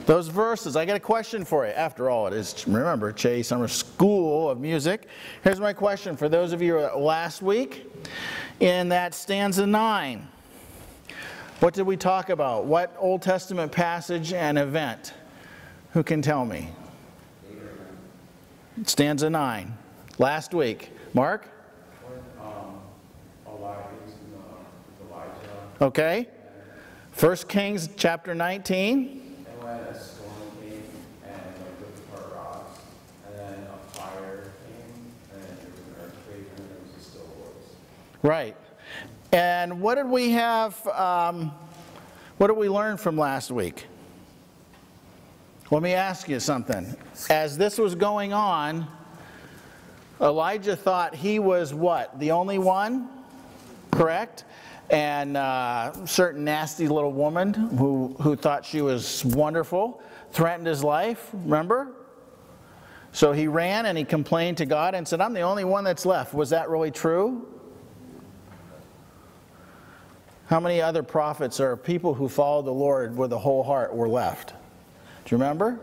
Those verses, I got a question for you. After all, it is, remember, Csehy Summer School of Music. Here's my question for those of you who were last week. In that stanza 9, what did we talk about? What Old Testament passage and event? Who can tell me? Stanza 9. Last week. Mark? Okay. 1 Kings chapter 19. And when a storm came and ripped apart rocks, and then a fire came, and there was an earthquake, and there was a still voice. Right. And what did we have, what did we learn from last week? Let me ask you something. As this was going on, Elijah thought he was what? The only one? Correct? And a certain nasty little woman who thought she was wonderful threatened his life, remember? So he ran and he complained to God and said, I'm the only one that's left. Was that really true? How many other prophets or people who followed the Lord with a whole heart were left? Do you remember?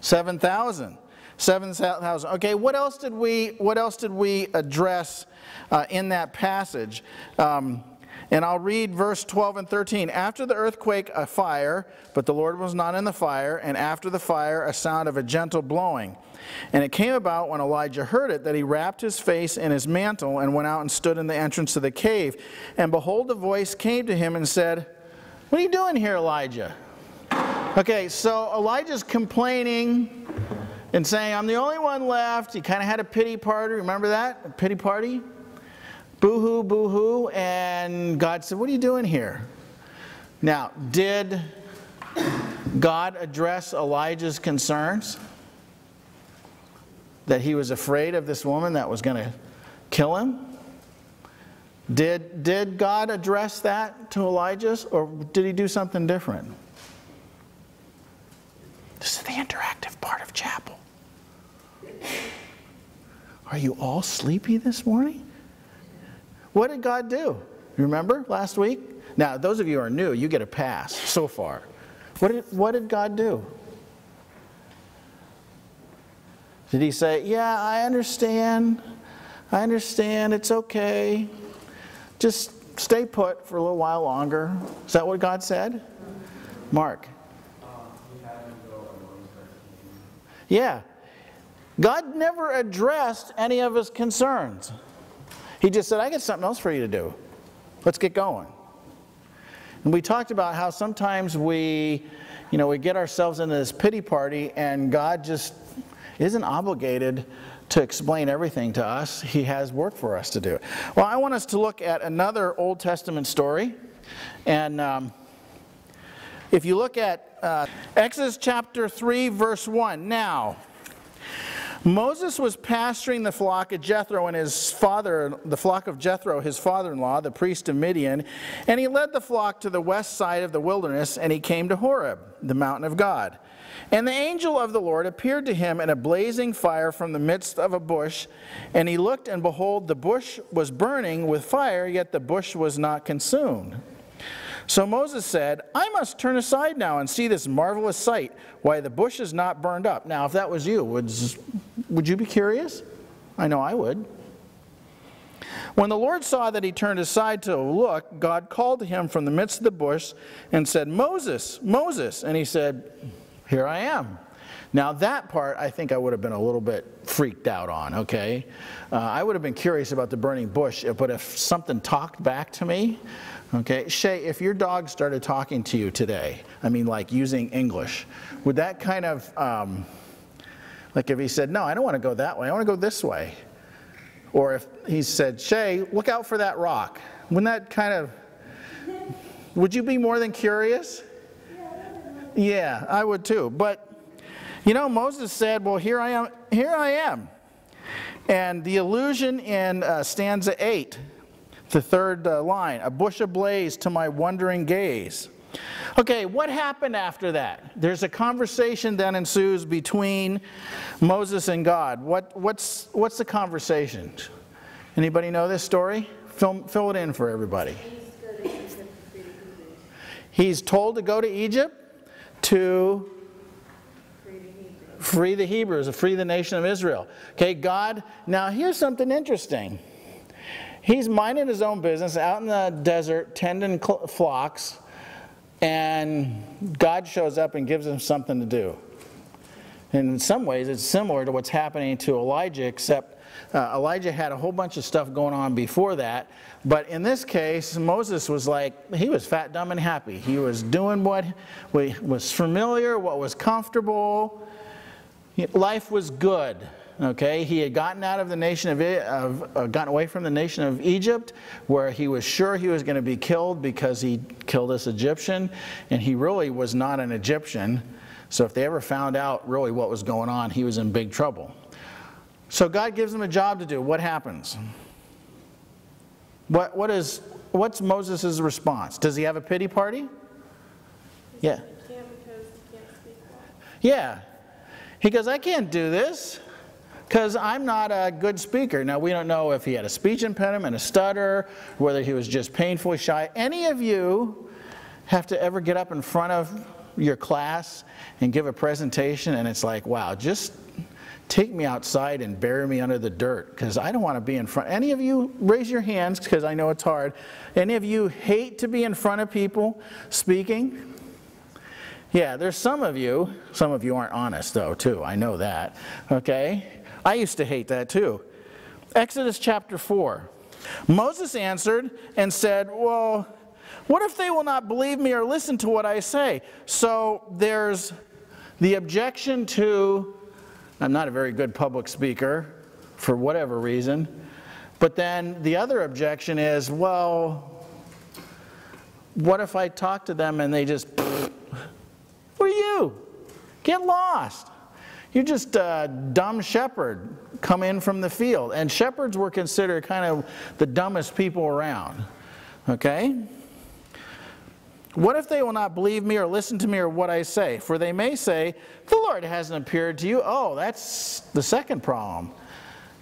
7,000. 7,000. Okay, what else did we address in that passage? And I'll read verse 12 and 13. After the earthquake, a fire, but the Lord was not in the fire, and after the fire, a sound of a gentle blowing. And it came about when Elijah heard it that he wrapped his face in his mantle and went out and stood in the entrance to the cave. And behold, a voice came to him and said, what are you doing here, Elijah? Okay, so Elijah's complaining and saying, I'm the only one left. He kind of had a pity party. Remember that? A pity party? Boo-hoo, boo-hoo. And God said, what are you doing here? Now, did God address Elijah's concerns? That he was afraid of this woman that was going to kill him? Did God address that to Elijah? Or did he do something different? This is the interactive part of chapel. Are you all sleepy this morning? What did God do? You remember last week? Now, those of you who are new, you get a pass so far. What did God do? Did he say, yeah, I understand, it's okay. Just stay put for a little while longer. Is that what God said? Mark. Yeah. God never addressed any of his concerns. He just said, I got something else for you to do. Let's get going. And we talked about how sometimes we get ourselves into this pity party and God just isn't obligated to explain everything to us. He has work for us to do. Well, I want us to look at another Old Testament story. And if you look at Exodus chapter 3, verse 1. Now, Moses was pasturing the flock of Jethro and the flock of Jethro, his father-in-law, the priest of Midian, and he led the flock to the west side of the wilderness, and he came to Horeb, the mountain of God. And the angel of the Lord appeared to him in a blazing fire from the midst of a bush, and he looked, and behold, the bush was burning with fire, yet the bush was not consumed. So Moses said, I must turn aside now and see this marvelous sight, why the bush is not burned up. Now, if that was you, would you be curious? I know I would. When the Lord saw that he turned aside to look, God called to him from the midst of the bush and said, Moses, Moses. And he said, here I am. Now that part, I think I would have been a little bit freaked out on, okay? I would have been curious about the burning bush, but if something talked back to me, okay? Shay, if your dog started talking to you today, I mean like using English, would that kind of, like if he said, no, I don't want to go that way, I want to go this way. Or if he said, Shay, look out for that rock. Wouldn't that kind of, would you be more than curious? Yeah, I would too. But, Moses said, well, here I am. And the allusion in stanza 8, the third line, a bush ablaze to my wondering gaze. Okay, what happened after that? There's a conversation that ensues between Moses and God. What's the conversation? Anybody know this story? Fill it in for everybody. He's told to go to Egypt. to free the Hebrews, to free the nation of Israel. Okay, God, now here's something interesting. He's minding his own business out in the desert, tending flocks, and God shows up and gives him something to do. And in some ways, it's similar to what's happening to Elijah, except Elijah had a whole bunch of stuff going on before that. But in this case, Moses was like, he was fat, dumb, and happy. He was doing what was familiar, what was comfortable. Life was good. Okay, he had gotten out of the nation gotten away from the nation of Egypt, where he was sure he was going to be killed because he killed this Egyptian, and he really was not an Egyptian. So if they ever found out really what was going on, he was in big trouble. So God gives him a job to do. What happens? What's Moses' response? Does he have a pity party? Yeah. He can't because he can't speak well. Yeah. He goes, I can't do this because I'm not a good speaker. Now, we don't know if he had a speech impediment, a stutter, whether he was just painfully shy. Any of you have to ever get up in front of your class and give a presentation, and it's like, wow, just take me outside and bury me under the dirt because I don't want to be in front. Any of you, raise your hands because I know it's hard. Any of you hate to be in front of people speaking? Yeah, there's some of you aren't honest though too, I know that, okay? I used to hate that too. Exodus chapter 4. Moses answered and said, well, what if they will not believe me or listen to what I say? So there's the objection to, I'm not a very good public speaker for whatever reason, but then the other objection is, well, what if I talk to them and they just, who are you? Get lost. You're just a dumb shepherd come in from the field. And shepherds were considered kind of the dumbest people around. Okay? What if they will not believe me or listen to me or what I say? For they may say, the Lord hasn't appeared to you. Oh, that's the second problem.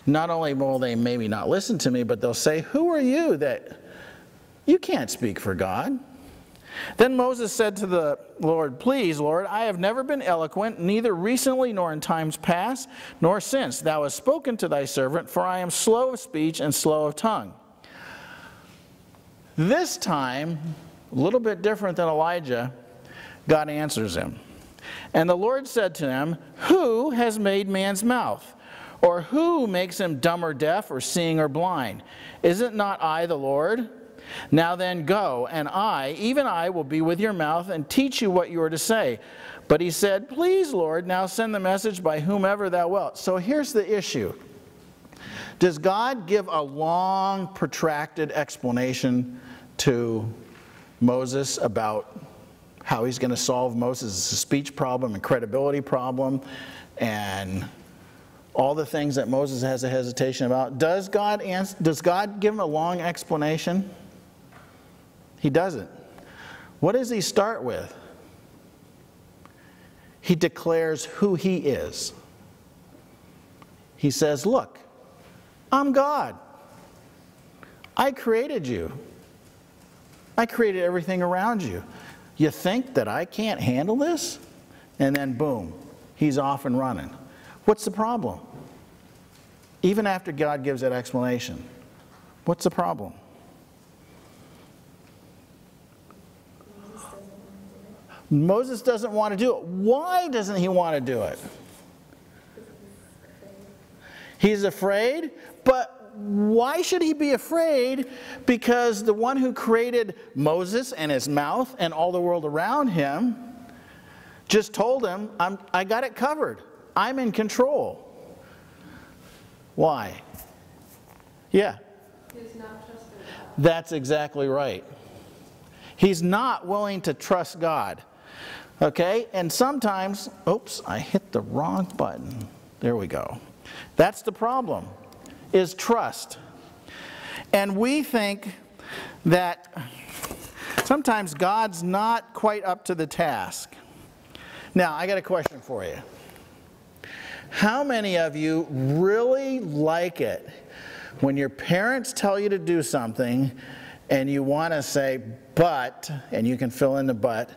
Not only will they maybe not listen to me, but they'll say, who are you that you can't speak for God? Then Moses said to the Lord, please, Lord, I have never been eloquent, neither recently nor in times past, nor since thou hast spoken to thy servant, for I am slow of speech and slow of tongue. This time, a little bit different than Elijah, God answers him. And the Lord said to him, who has made man's mouth? Or who makes him dumb or deaf or seeing or blind? Is it not I, the Lord? Now then go, and I, even I, will be with your mouth and teach you what you are to say. But he said, please, Lord, now send the message by whomever thou wilt. So here's the issue. Does God give a long, protracted explanation to Moses about how he's going to solve Moses' speech problem and credibility problem and all the things that Moses has a hesitation about? Does God give him a long explanation? He doesn't. What does he start with? He declares who he is. He says, look, I'm God. I created you. I created everything around you. You think that I can't handle this? And then boom, he's off and running. What's the problem? Even after God gives that explanation, what's the problem? Moses doesn't want to do it. Why doesn't he want to do it? He's afraid, but why should he be afraid? Because the one who created Moses and his mouth and all the world around him just told him, I got it covered. I'm in control. Why? Yeah. He's not trusting God. That's exactly right. He's not willing to trust God. Okay? And sometimes, oops, I hit the wrong button. There we go. That's the problem, is trust. And we think that sometimes God's not quite up to the task. Now, I got a question for you. How many of you really like it when your parents tell you to do something and you want to say, but, and you can fill in the but,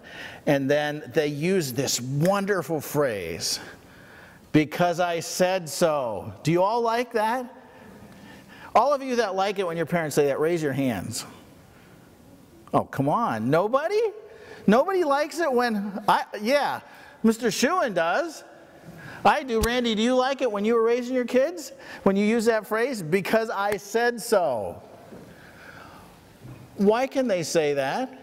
and then they use this wonderful phrase, because I said so. Do you all like that? All of you that like it when your parents say that, raise your hands. Oh, come on. Nobody? Nobody likes it when, yeah, Mr. Schuin does. I do. Randy, do you like it when you were raising your kids? When you use that phrase, because I said so. Why can they say that?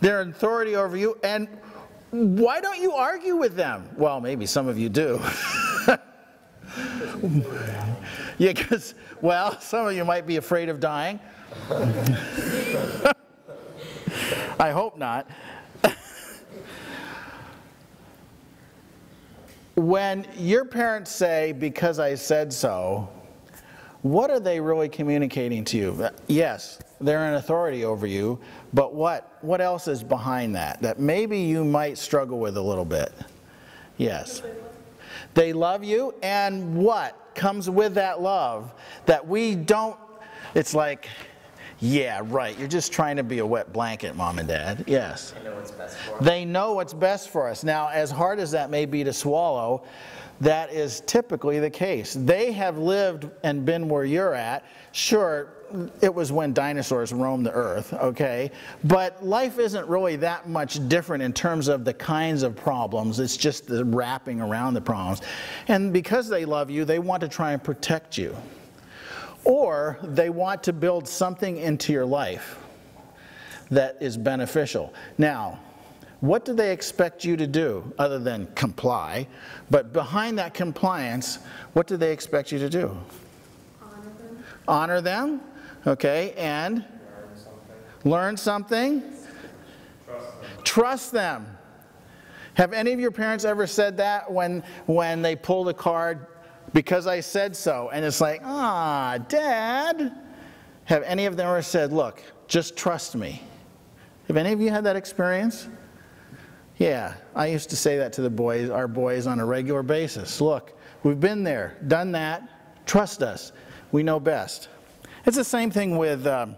They're in authority over you, and why don't you argue with them? Well, maybe some of you do. Yeah, because, well, some of you might be afraid of dying. I hope not. When your parents say, because I said so, what are they really communicating to you? Yes, they're in authority over you, but what else is behind that? That maybe you might struggle with a little bit. Yes. They love you, and what comes with that love? That we don't, it's like, yeah, right, you're just trying to be a wet blanket, Mom and Dad. Yes. They know what's best for us. They know what's best for us. Now, as hard as that may be to swallow, that is typically the case. They have lived and been where you're at. Sure, it was when dinosaurs roamed the earth, okay? But life isn't really that much different in terms of the kinds of problems. It's just the wrapping around the problems. And because they love you, they want to try and protect you. Or they want to build something into your life that is beneficial. Now, what do they expect you to do other than comply? But behind that compliance, what do they expect you to do? Honor them. Honor them, okay, and learn something. Trust them. Have any of your parents ever said that when they pulled a card, because I said so, and it's like, Dad? Have any of them ever said, look, just trust me? Have any of you had that experience? Yeah, I used to say that to the boys, our boys, on a regular basis. Look, we've been there, done that. Trust us. We know best. It's the same thing with our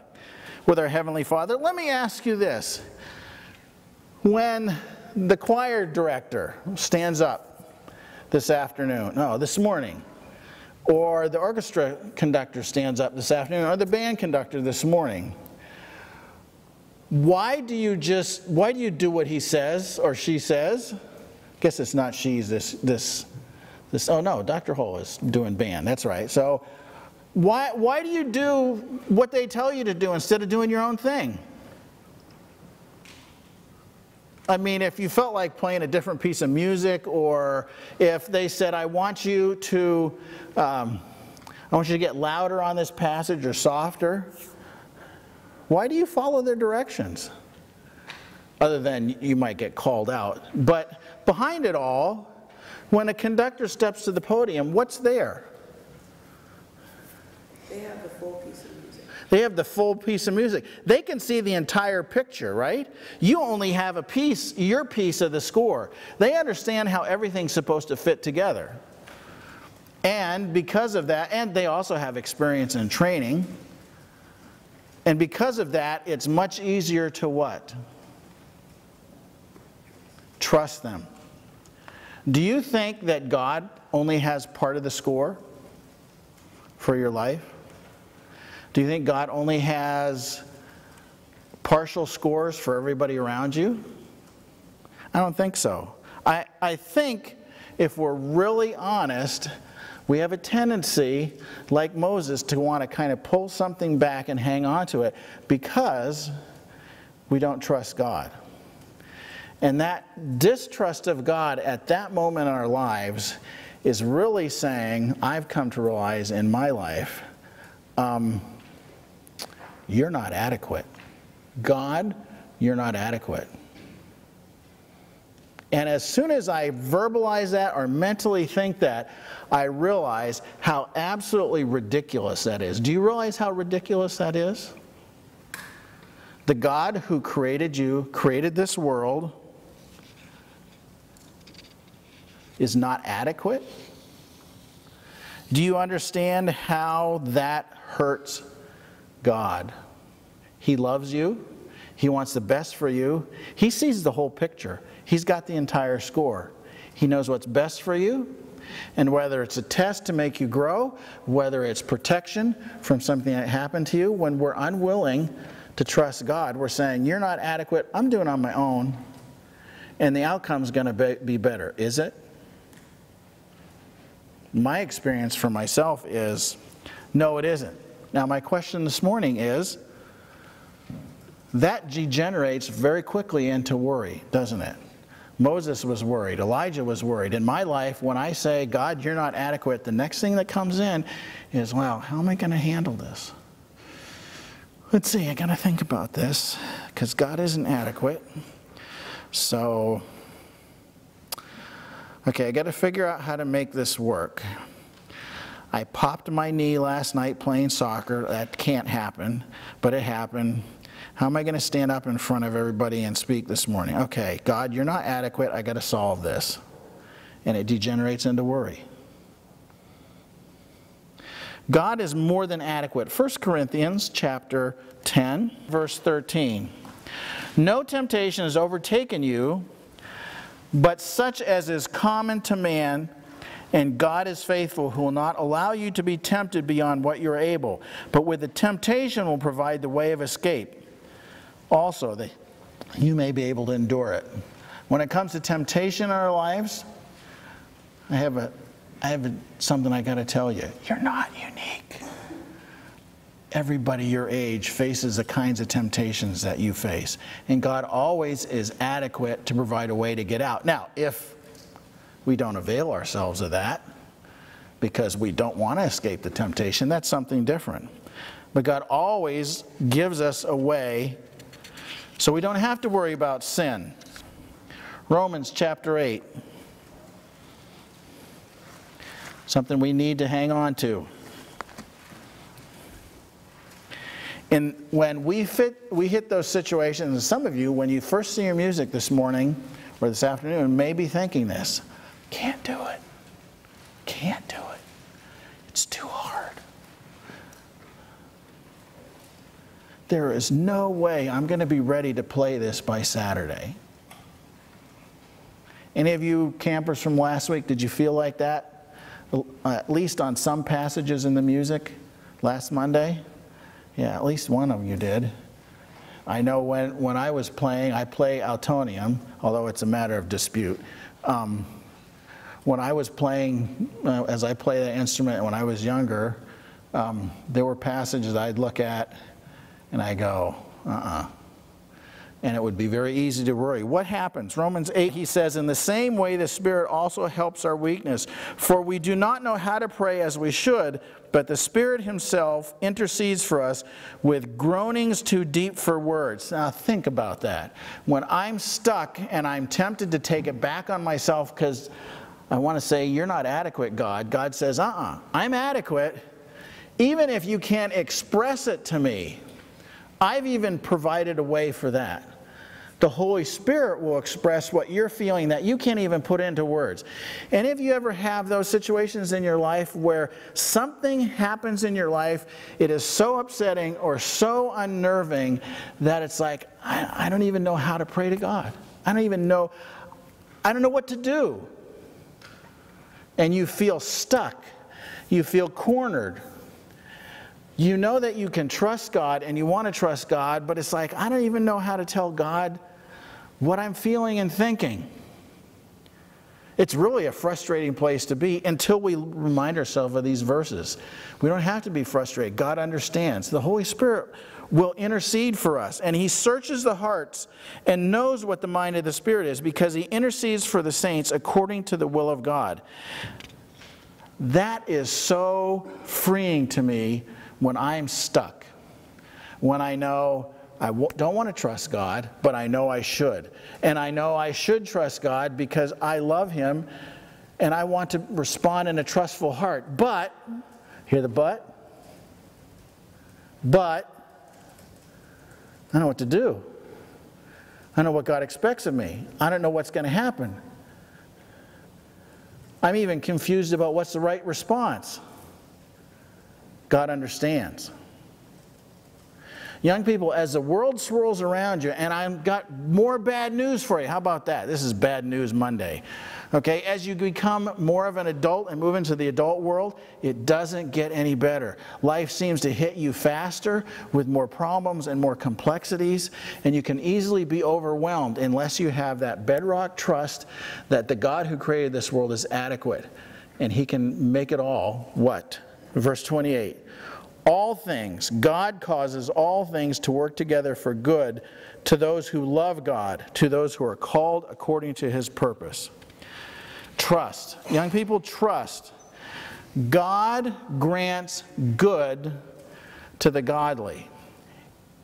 Heavenly Father. Let me ask you this. When the choir director stands up this morning, or the orchestra conductor stands up this afternoon, or the band conductor this morning, why do you do what he says or she says? Guess it's not she's this. Oh no, Dr. Hull is doing band. That's right. So why do you do what they tell you to do instead of doing your own thing? I mean, if you felt like playing a different piece of music, or if they said, I want you to get louder on this passage or softer, why do you follow their directions? Other than you might get called out. But behind it all, when a conductor steps to the podium, what's there? They have the full piece of music. They have the full piece of music. They can see the entire picture, right? You only have a piece, your piece of the score. They understand how everything's supposed to fit together. And because of that, and they also have experience and training. And because of that, it's much easier to what? Trust them. Do you think that God only has part of the score for your life? Do you think God only has partial scores for everybody around you? I don't think so. I think if we're really honest, we have a tendency, like Moses, to want to kind of pull something back and hang on to it because we don't trust God. And that distrust of God at that moment in our lives is really saying, I've come to realize in my life, you're not adequate. God, you're not adequate. And as soon as I verbalize that or mentally think that, I realize how absolutely ridiculous that is. Do you realize how ridiculous that is? The God who created you, created this world, is not adequate. Do you understand how that hurts God? He loves you. He wants the best for you. He sees the whole picture. He's got the entire score. He knows what's best for you. And whether it's a test to make you grow, whether it's protection from something that happened to you, when we're unwilling to trust God, we're saying, you're not adequate, I'm doing it on my own, and the outcome's going to be better. Is it? My experience for myself is, no, it isn't. Now, my question this morning is, that degenerates very quickly into worry, doesn't it? Moses was worried. Elijah was worried. In my life, when I say, God, you're not adequate, the next thing that comes in is, wow, how am I going to handle this? Let's see, I got to think about this, because God isn't adequate. So, okay, I got to figure out how to make this work. I popped my knee last night playing soccer. That can't happen, but it happened. How am I going to stand up in front of everybody and speak this morning? Okay, God, you're not adequate. I got to solve this. And it degenerates into worry. God is more than adequate. 1 Corinthians chapter 10, verse 13. No temptation has overtaken you, but such as is common to man, and God is faithful, who will not allow you to be tempted beyond what you are able, but with the temptation will provide the way of escape. Also, that you may be able to endure it. When it comes to temptation in our lives, I have something I got to tell you. You're not unique. Everybody your age faces the kinds of temptations that you face. And God always is adequate to provide a way to get out. Now, if we don't avail ourselves of that because we don't want to escape the temptation, that's something different. But God always gives us a way so we don't have to worry about sin. Romans chapter 8. Something we need to hang on to. And when we hit those situations, and some of you, when you first see your music this morning or this afternoon, may be thinking this. Can't do it. Can't do it. It's too hard. There is no way I'm going to be ready to play this by Saturday. Any of you campers from last week, did you feel like that? At least on some passages in the music last Monday? Yeah, at least one of you did. I know when I was playing, I play Altonium, although it's a matter of dispute. When I was playing, as I play the instrument when I was younger, there were passages I'd look at and I go, and it would be very easy to worry. What happens? Romans 8, he says, in the same way the Spirit also helps our weakness. For we do not know how to pray as we should, but the Spirit himself intercedes for us with groanings too deep for words. Now think about that. When I'm stuck and I'm tempted to take it back on myself because I want to say, you're not adequate, God. God says, I'm adequate. Even if you can't express it to me, I've even provided a way for that. The Holy Spirit will express what you're feeling that you can't even put into words. And if you ever have those situations in your life where something happens in your life, it is so upsetting or so unnerving that it's like, I don't even know how to pray to God. I don't know what to do. And you feel stuck. You feel cornered. You know that you can trust God and you want to trust God, but it's like, I don't even know how to tell God what I'm feeling and thinking. It's really a frustrating place to be until we remind ourselves of these verses. We don't have to be frustrated. God understands. The Holy Spirit will intercede for us, and he searches the hearts and knows what the mind of the Spirit is because he intercedes for the saints according to the will of God. That is so freeing to me when I'm stuck, when I know I don't want to trust God, but I know I should. And I know I should trust God because I love him and I want to respond in a trustful heart. But, hear the but? But, I don't know what to do. I don't know what God expects of me. I don't know what's going to happen. I'm even confused about what's the right response. God understands. Young people, as the world swirls around you, and I've got more bad news for you. How about that? This is Bad News Monday. Okay, as you become more of an adult and move into the adult world, it doesn't get any better. Life seems to hit you faster with more problems and more complexities, and you can easily be overwhelmed unless you have that bedrock trust that the God who created this world is adequate, and He can make it all what? Verse 28. All things, God causes all things to work together for good to those who love God, to those who are called according to His purpose. Trust. Young people, trust. God grants good to the godly,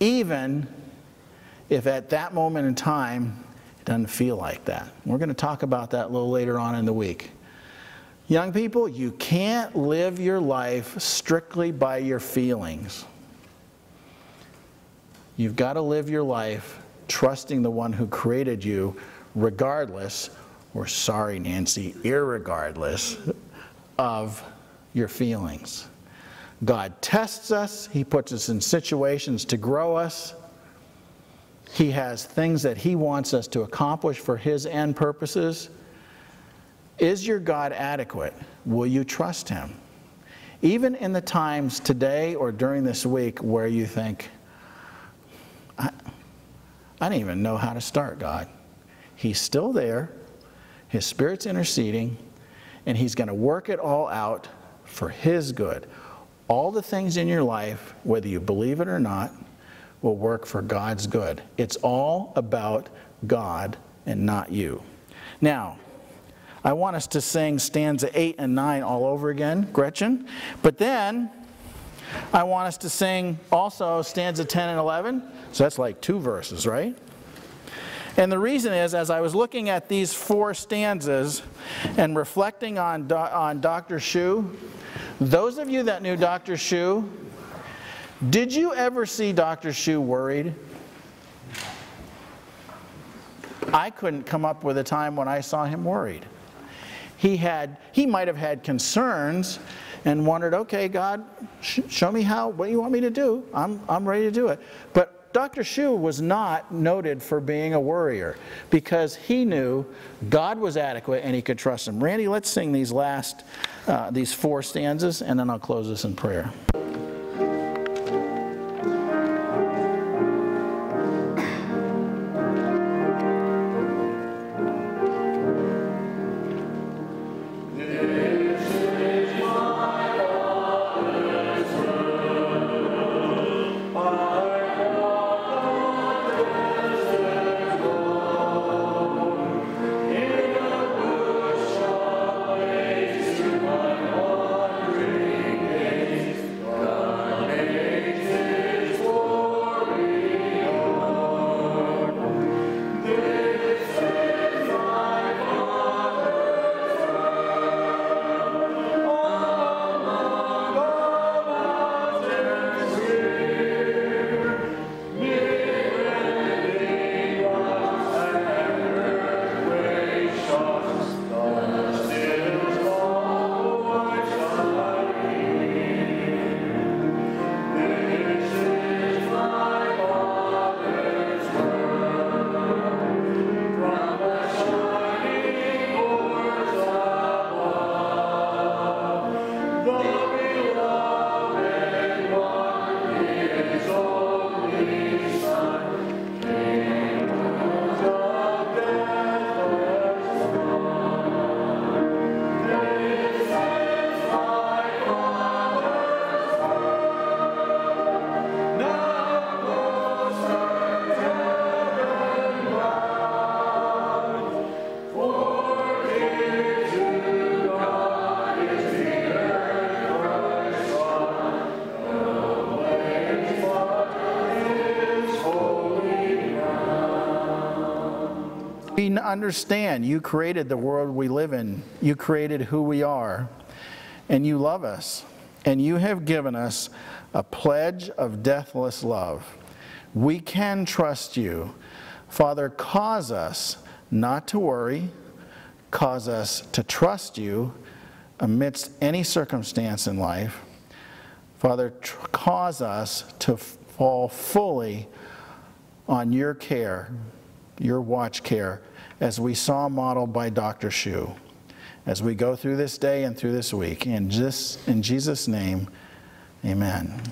even if at that moment in time it doesn't feel like that. We're going to talk about that a little later on in the week. Young people, you can't live your life strictly by your feelings. You've got to live your life trusting the one who created you regardless, or sorry Nancy, irregardless of your feelings. God tests us. He puts us in situations to grow us. He has things that He wants us to accomplish for His end purposes. Is your God adequate? Will you trust Him? Even in the times today or during this week where you think, I don't even know how to start, God. He's still there. His Spirit's interceding, and He's going to work it all out for His good. All the things in your life, whether you believe it or not, will work for God's good. It's all about God and not you. Now, I want us to sing stanza 8 and 9 all over again, Gretchen. But then, I want us to sing also stanza 10 and 11. So that's like 2 verses, right? And the reason is, as I was looking at these 4 stanzas and reflecting on Dr. Csehy, those of you that knew Dr. Csehy, did you ever see Dr. Csehy worried? I couldn't come up with a time when I saw him worried. He might have had concerns and wondered, okay, God, show me what do you want me to do? I'm ready to do it. But Dr. Csehy was not noted for being a worrier because he knew God was adequate and he could trust Him. Randy, let's sing these 4 stanzas, and then I'll close this in prayer. We understand you created the world we live in. You created who we are. And you love us. And you have given us a pledge of deathless love. We can trust you. Father, cause us not to worry. Cause us to trust you amidst any circumstance in life. Father, cause us to fall fully on your care, your watch care, as we saw modeled by Dr. Csehy, as we go through this day and through this week. In Jesus' name, amen.